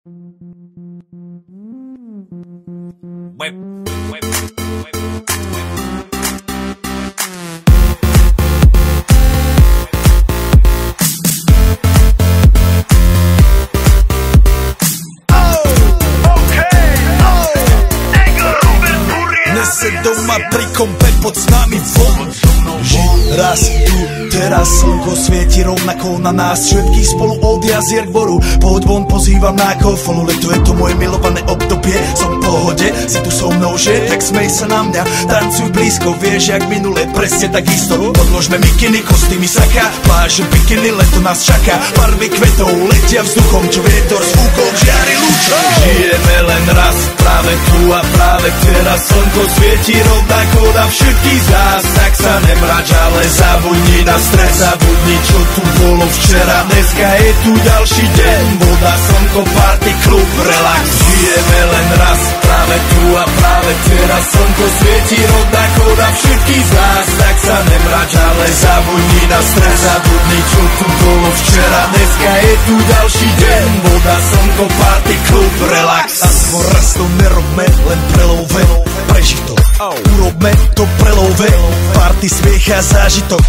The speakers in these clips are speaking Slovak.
Nese doma pri kompe pod s nami von. Raz tu, teraz slnko svieti rovnako na nás všetkých spolu od jazier k boru. Poď von, pozývam na kofolu, leto je to moje milované obdobie. Som v pohode, si tu so mnou, že? Tak smej sa na mňa, tancuj blízko, vieš jak minule, presne takisto. Podložme mikiny, kostýmy saka, pláže bikiny, leto nás čaká. Barvy kvetov letia vzduchom, čo vietor s fúkom žiari lúčom. Žijeme len raz, práve tu a práve teraz slnko svieti rovnako na všetkých z nás. Tak sa nemrač, ale zabudni na stres, zabudni čo tu bolo včera. Dneska je tu ďalší deň, voda, slnko, party, klub, relax. Žijeme len raz, práve tu a práve teraz slnko svieti rovnako na všetkých z nás. Tak sa nemrač, ale zabudni na stres, zabudni čo tu bolo včera. Dneska je tu ďalší deň, voda, slnko, party, klub, relax. Aspoň raz to nerobme, len prelove, prežij to. Urobme to prelove, party, smiech a zážitok.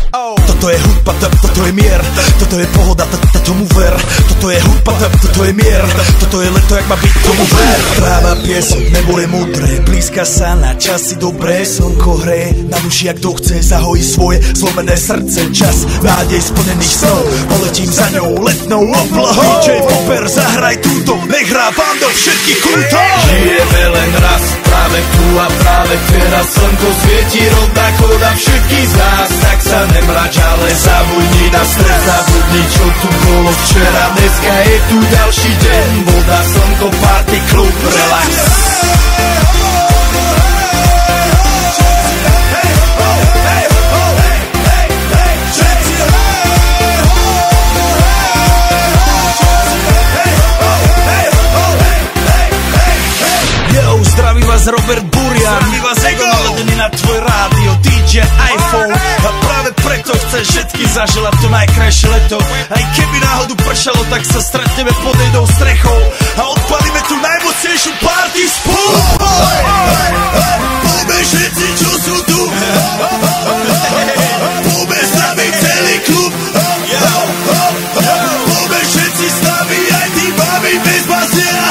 Toto je hudba, toto je mier, toto je pohoda, tomu ver. Toto je hudba, toto je mier, toto je leto, jak má byť, tomu ver. Tráva, piesok, nebo je modré, blízka sa na časy dobré. Slnko hreje na duši, jak kto chce, zahojí svoje zlomené srdce. Čas nádej splnených snov, poletím za ňou letnou oblohou. DJ Popper, zahraj túto, nech hrá vám do všetkých kútov. Žijeme len raz, práve tu a práve teraz slnko svieti rovnako na všetkých z nás. Tak sa nemrač, ale zabudni na stres, zabudni čo tu bolo včera. Dneska je tu ďalší deň, voda, slnko, party, klub, relax. Zdraví vás Robert Burian, zdraví vás Ego naladený na tvoj rádio, DJ iPhone. A práve preto chcem všetky zaželať to najkrajšie leto. Aj keby náhodu pršalo, tak sa stretneme pod jednou strechou a odpalíme tú najmocnejšiu party spolu. Poďme všetci, čo sú tu, poďme s nami celý klub. Poďme všetci s nami, aj tí babi bez bazia.